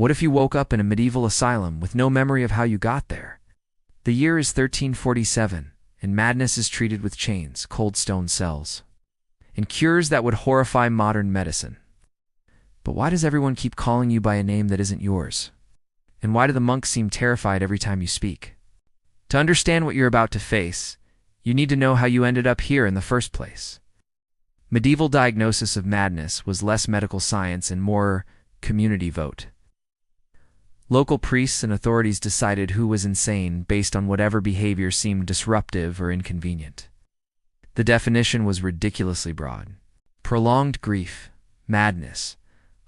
What if you woke up in a medieval asylum with no memory of how you got there? The year is 1347, and madness is treated with chains, cold stone cells, and cures that would horrify modern medicine. But why does everyone keep calling you by a name that isn't yours? And why do the monks seem terrified every time you speak? To understand what you're about to face, you need to know how you ended up here in the first place. Medieval diagnosis of madness was less medical science and more community vote. Local priests and authorities decided who was insane based on whatever behavior seemed disruptive or inconvenient. The definition was ridiculously broad. Prolonged grief, madness,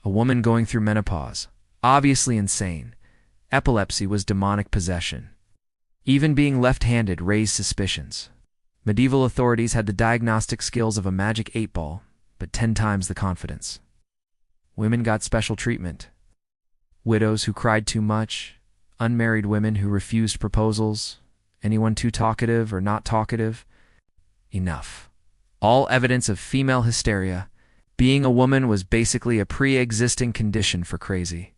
a woman going through menopause, obviously insane. Epilepsy was demonic possession. Even being left-handed raised suspicions. Medieval authorities had the diagnostic skills of a magic 8-ball, but 10 times the confidence. Women got special treatment. Widows who cried too much, unmarried women who refused proposals, anyone too talkative or not talkative. Enough. All evidence of female hysteria. Being a woman was basically a pre-existing condition for crazy.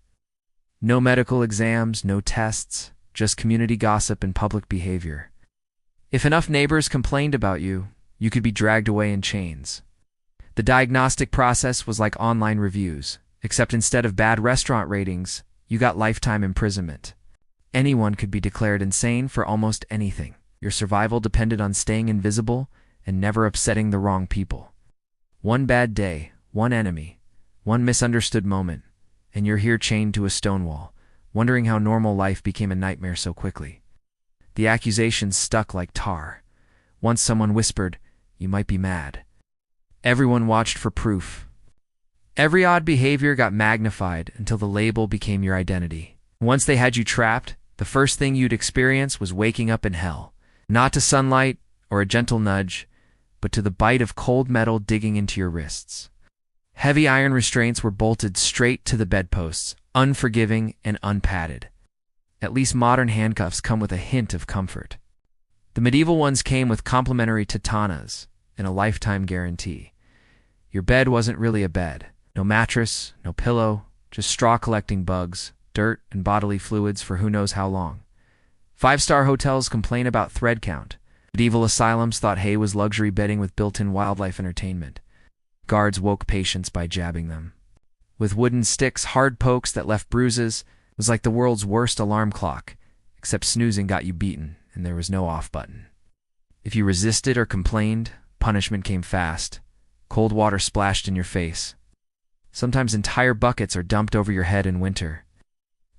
No medical exams, no tests, just community gossip and public behavior. If enough neighbors complained about you, you could be dragged away in chains. The diagnostic process was like online reviews, except instead of bad restaurant ratings, you got lifetime imprisonment. Anyone could be declared insane for almost anything. Your survival depended on staying invisible and never upsetting the wrong people. One bad day, one enemy, one misunderstood moment, and you're here chained to a stone wall, wondering how normal life became a nightmare so quickly. The accusations stuck like tar. Once someone whispered, "You might be mad." Everyone watched for proof. Every odd behavior got magnified until the label became your identity. Once they had you trapped, the first thing you'd experience was waking up in hell. Not to sunlight or a gentle nudge, but to the bite of cold metal digging into your wrists. Heavy iron restraints were bolted straight to the bedposts, unforgiving and unpadded. At least modern handcuffs come with a hint of comfort. The medieval ones came with complimentary tatanas and a lifetime guarantee. Your bed wasn't really a bed. No mattress, no pillow, just straw collecting bugs, dirt, and bodily fluids for who knows how long. 5-star hotels complain about thread count. Medieval asylums thought hay was luxury bedding with built-in wildlife entertainment. Guards woke patients by jabbing them. With wooden sticks, hard pokes that left bruises, it was like the world's worst alarm clock, except snoozing got you beaten, and there was no off button. If you resisted or complained, punishment came fast. Cold water splashed in your face. Sometimes entire buckets are dumped over your head in winter.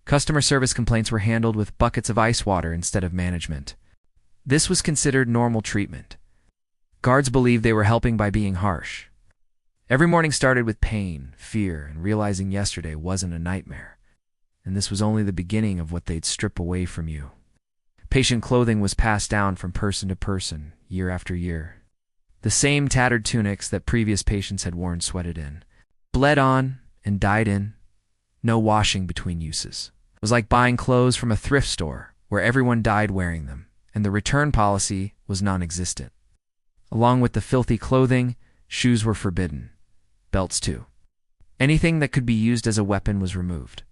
Customer service complaints were handled with buckets of ice water instead of management. This was considered normal treatment. Guards believed they were helping by being harsh. Every morning started with pain, fear, and realizing yesterday wasn't a nightmare. And this was only the beginning of what they'd strip away from you. Patient clothing was passed down from person to person, year after year. The same tattered tunics that previous patients had worn sweated in. Bled on and dyed in. No washing between uses. It was like buying clothes from a thrift store, where everyone died wearing them, and the return policy was non-existent. Along with the filthy clothing, shoes were forbidden. Belts too. Anything that could be used as a weapon was removed.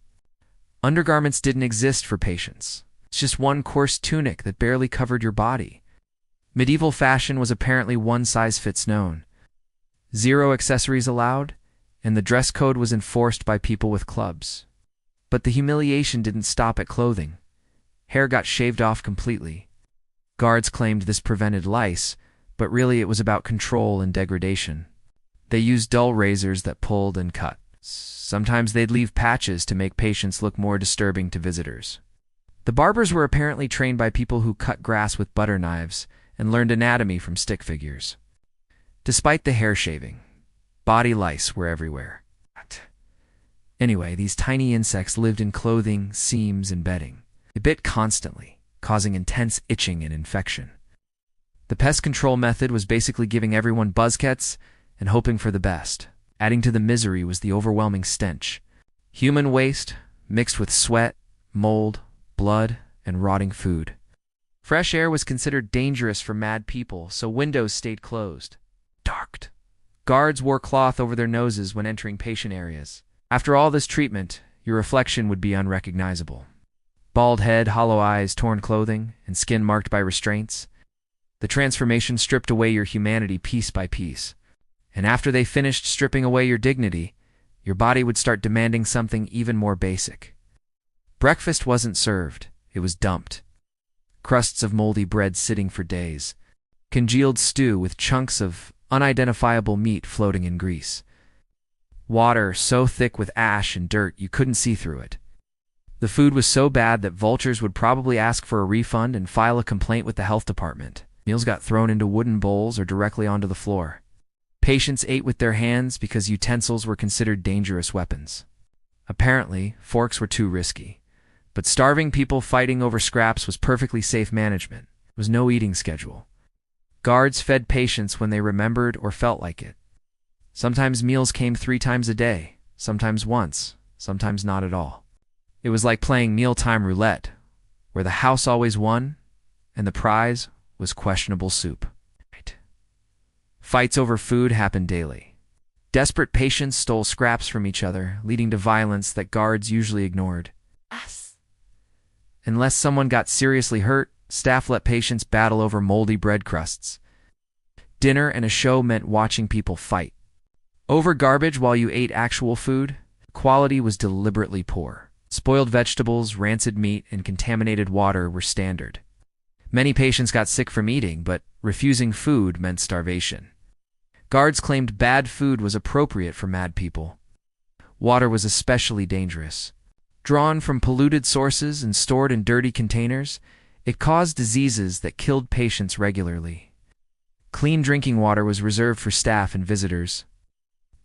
Undergarments didn't exist for patients. It's just one coarse tunic that barely covered your body. Medieval fashion was apparently one-size-fits-none. 0 accessories allowed, and the dress code was enforced by people with clubs. But the humiliation didn't stop at clothing. Hair got shaved off completely. Guards claimed this prevented lice, but really it was about control and degradation. They used dull razors that pulled and cut. Sometimes they'd leave patches to make patients look more disturbing to visitors. The barbers were apparently trained by people who cut grass with butter knives and learned anatomy from stick figures. Despite the hair shaving, body lice were everywhere. Anyway, these tiny insects lived in clothing, seams, and bedding. They bit constantly, causing intense itching and infection. The pest control method was basically giving everyone buzzcuts and hoping for the best. Adding to the misery was the overwhelming stench. Human waste mixed with sweat, mold, blood, and rotting food. Fresh air was considered dangerous for mad people, so windows stayed closed. Darked. Guards wore cloth over their noses when entering patient areas. After all this treatment, your reflection would be unrecognizable. Bald head, hollow eyes, torn clothing, and skin marked by restraints. The transformation stripped away your humanity piece by piece. And after they finished stripping away your dignity, your body would start demanding something even more basic. Breakfast wasn't served, it was dumped. Crusts of moldy bread sitting for days. Congealed stew with chunks of unidentifiable meat floating in grease. Water so thick with ash and dirt you couldn't see through it. The food was so bad that vultures would probably ask for a refund and file a complaint with the health department. Meals got thrown into wooden bowls or directly onto the floor. Patients ate with their hands because utensils were considered dangerous weapons. Apparently, forks were too risky. But starving people fighting over scraps was perfectly safe management. It was no eating schedule. Guards fed patients when they remembered or felt like it. Sometimes meals came 3 times a day, sometimes once, sometimes not at all. It was like playing mealtime roulette, where the house always won, and the prize was questionable soup. Fights over food happened daily. Desperate patients stole scraps from each other, leading to violence that guards usually ignored. Unless someone got seriously hurt, staff let patients battle over moldy bread crusts. Dinner and a show meant watching people fight. Over garbage while you ate actual food, quality was deliberately poor. Spoiled vegetables, rancid meat, and contaminated water were standard. Many patients got sick from eating, but refusing food meant starvation. Guards claimed bad food was appropriate for mad people. Water was especially dangerous. Drawn from polluted sources and stored in dirty containers, it caused diseases that killed patients regularly. Clean drinking water was reserved for staff and visitors.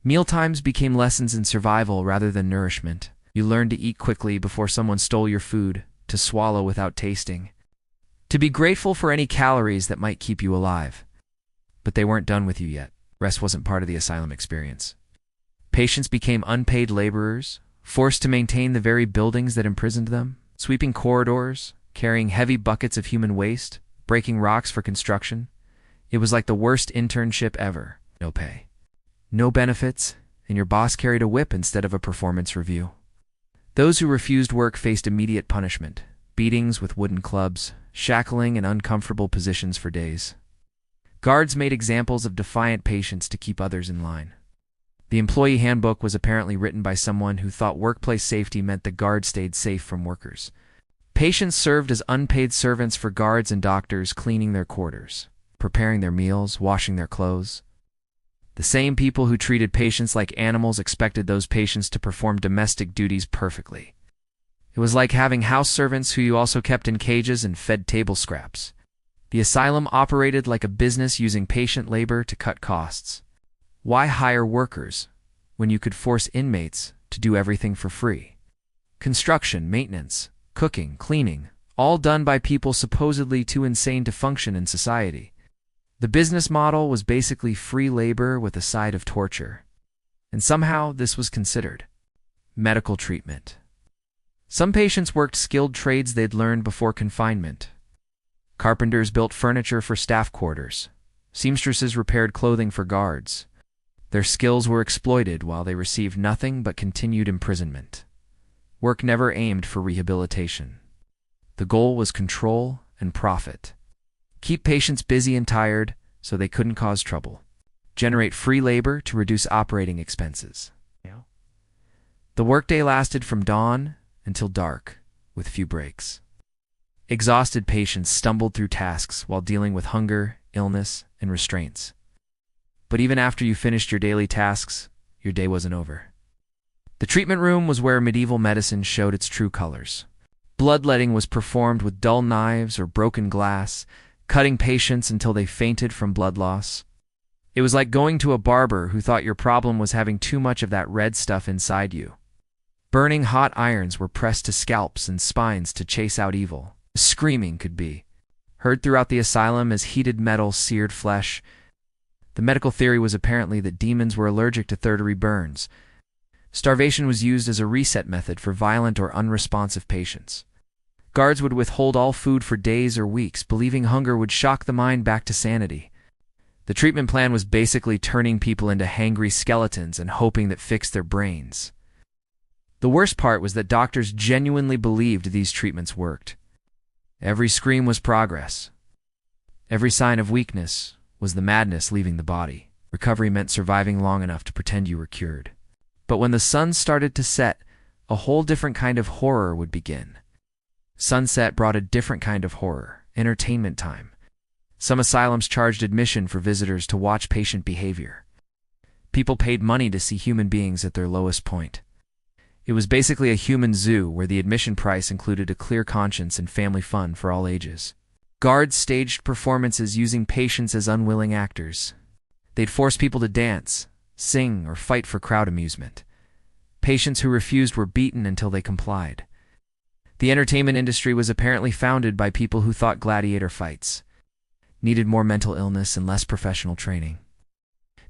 Mealtimes became lessons in survival rather than nourishment. You learned to eat quickly before someone stole your food, to swallow without tasting, to be grateful for any calories that might keep you alive. But they weren't done with you yet. Rest wasn't part of the asylum experience. Patients became unpaid laborers, forced to maintain the very buildings that imprisoned them, sweeping corridors, carrying heavy buckets of human waste, breaking rocks for construction. It was like the worst internship ever. No pay, no benefits, and your boss carried a whip instead of a performance review. Those who refused work faced immediate punishment, beatings with wooden clubs, shackling in uncomfortable positions for days. Guards made examples of defiant patients to keep others in line. The employee handbook was apparently written by someone who thought workplace safety meant the guards stayed safe from workers. Patients served as unpaid servants for guards and doctors, cleaning their quarters, preparing their meals, washing their clothes. The same people who treated patients like animals expected those patients to perform domestic duties perfectly. It was like having house servants who you also kept in cages and fed table scraps. The asylum operated like a business using patient labor to cut costs. Why hire workers when you could force inmates to do everything for free? Construction, maintenance, cooking, cleaning, all done by people supposedly too insane to function in society. The business model was basically free labor with a side of torture. And somehow this was considered medical treatment. Some patients worked skilled trades they'd learned before confinement. Carpenters built furniture for staff quarters. Seamstresses repaired clothing for guards. Their skills were exploited while they received nothing but continued imprisonment. Work never aimed for rehabilitation. The goal was control and profit. Keep patients busy and tired so they couldn't cause trouble. Generate free labor to reduce operating expenses. The workday lasted from dawn until dark, with few breaks. Exhausted patients stumbled through tasks while dealing with hunger, illness, and restraints. But even after you finished your daily tasks, your day wasn't over. The treatment room was where medieval medicine showed its true colors. Bloodletting was performed with dull knives or broken glass, cutting patients until they fainted from blood loss. It was like going to a barber who thought your problem was having too much of that red stuff inside you. Burning hot irons were pressed to scalps and spines to chase out evil. Screaming could be heard throughout the asylum as heated metal seared flesh. The medical theory was apparently that demons were allergic to third-degree burns. Starvation was used as a reset method for violent or unresponsive patients. Guards would withhold all food for days or weeks, believing hunger would shock the mind back to sanity. The treatment plan was basically turning people into hangry skeletons and hoping that fixed their brains. The worst part was that doctors genuinely believed these treatments worked. Every scream was progress. Every sign of weakness was the madness leaving the body. Recovery meant surviving long enough to pretend you were cured. But when the sun started to set, a whole different kind of horror would begin. Sunset brought a different kind of horror, entertainment time. Some asylums charged admission for visitors to watch patient behavior. People paid money to see human beings at their lowest point. It was basically a human zoo where the admission price included a clear conscience and family fun for all ages. Guards staged performances using patients as unwilling actors. They'd force people to dance, sing, or fight for crowd amusement. Patients who refused were beaten until they complied. The entertainment industry was apparently founded by people who thought gladiator fights needed more mental illness and less professional training.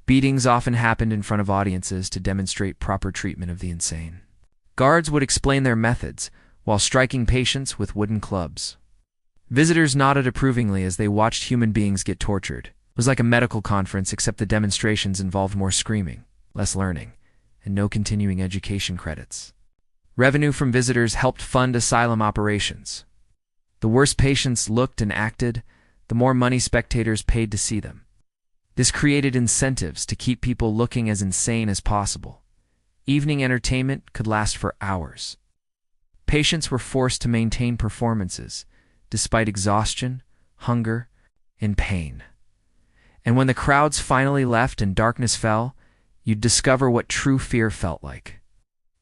Beatings often happened in front of audiences to demonstrate proper treatment of the insane. Guards would explain their methods while striking patients with wooden clubs. Visitors nodded approvingly as they watched human beings get tortured. It was like a medical conference, except the demonstrations involved more screaming, less learning, and no continuing education credits. Revenue from visitors helped fund asylum operations. The worse patients looked and acted, the more money spectators paid to see them. This created incentives to keep people looking as insane as possible. Evening entertainment could last for hours. Patients were forced to maintain performances, despite exhaustion, hunger, and pain. And when the crowds finally left and darkness fell, you'd discover what true fear felt like.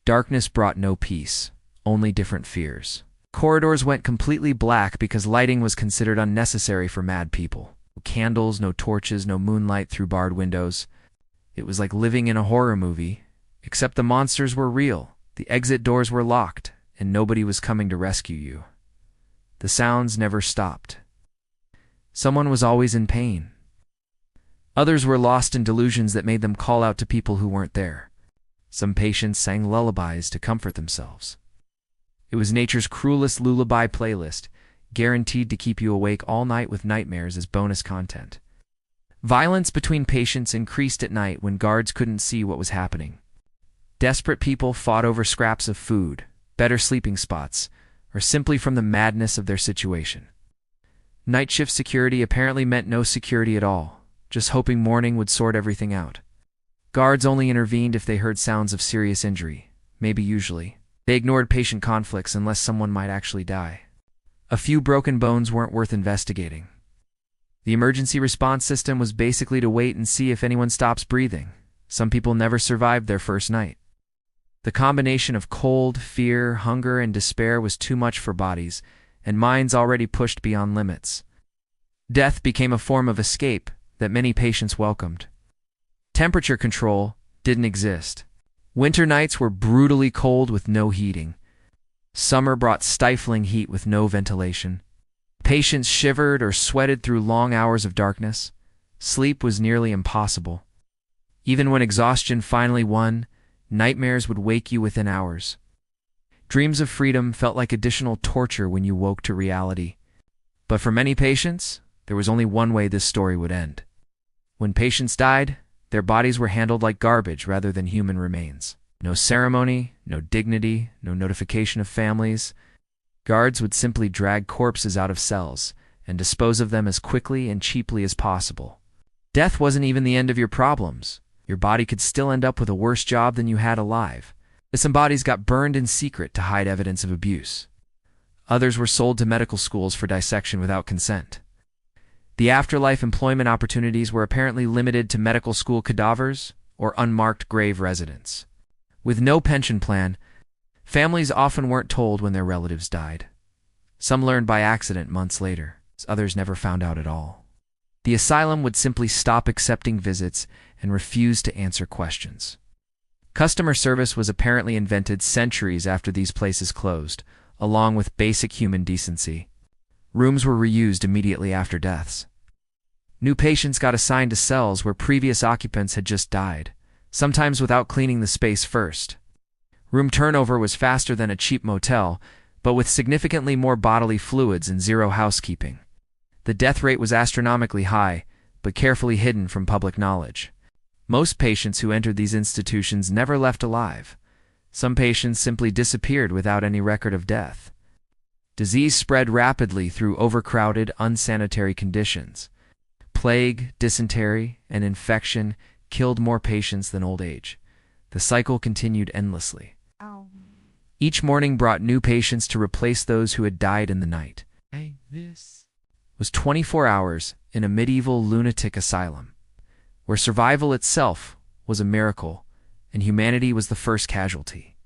Darkness brought no peace, only different fears. Corridors went completely black because lighting was considered unnecessary for mad people. No candles, no torches, no moonlight through barred windows. It was like living in a horror movie, except the monsters were real, the exit doors were locked, and nobody was coming to rescue you. The sounds never stopped. Someone was always in pain. Others were lost in delusions that made them call out to people who weren't there. Some patients sang lullabies to comfort themselves. It was nature's cruelest lullaby playlist, guaranteed to keep you awake all night with nightmares as bonus content. Violence between patients increased at night when guards couldn't see what was happening. Desperate people fought over scraps of food, better sleeping spots, or simply from the madness of their situation. Night shift security apparently meant no security at all, just hoping morning would sort everything out. Guards only intervened if they heard sounds of serious injury, maybe usually. They ignored patient conflicts unless someone might actually die. A few broken bones weren't worth investigating. The emergency response system was basically to wait and see if anyone stops breathing. Some people never survived their first night. The combination of cold, fear, hunger, and despair was too much for bodies, and minds already pushed beyond limits. Death became a form of escape that many patients welcomed. Temperature control didn't exist. Winter nights were brutally cold with no heating. Summer brought stifling heat with no ventilation. Patients shivered or sweated through long hours of darkness. Sleep was nearly impossible. Even when exhaustion finally won, nightmares would wake you within hours. Dreams of freedom felt like additional torture when you woke to reality. But for many patients, there was only one way this story would end. When patients died, their bodies were handled like garbage rather than human remains. No ceremony, no dignity, no notification of families. Guards would simply drag corpses out of cells and dispose of them as quickly and cheaply as possible. Death wasn't even the end of your problems. Your body could still end up with a worse job than you had alive. Some bodies got burned in secret to hide evidence of abuse. Others were sold to medical schools for dissection without consent. The afterlife employment opportunities were apparently limited to medical school cadavers or unmarked grave residents. With no pension plan, families often weren't told when their relatives died. Some learned by accident months later, others never found out at all. The asylum would simply stop accepting visits and refuse to answer questions. Customer service was apparently invented centuries after these places closed, along with basic human decency. Rooms were reused immediately after deaths. New patients got assigned to cells where previous occupants had just died, sometimes without cleaning the space first. Room turnover was faster than a cheap motel, but with significantly more bodily fluids and zero housekeeping. The death rate was astronomically high, but carefully hidden from public knowledge. Most patients who entered these institutions never left alive. Some patients simply disappeared without any record of death. Disease spread rapidly through overcrowded, unsanitary conditions. Plague, dysentery, and infection killed more patients than old age. The cycle continued endlessly. Each morning brought new patients to replace those who had died in the night. This was 24 hours in a medieval lunatic asylum, where survival itself was a miracle and humanity was the first casualty.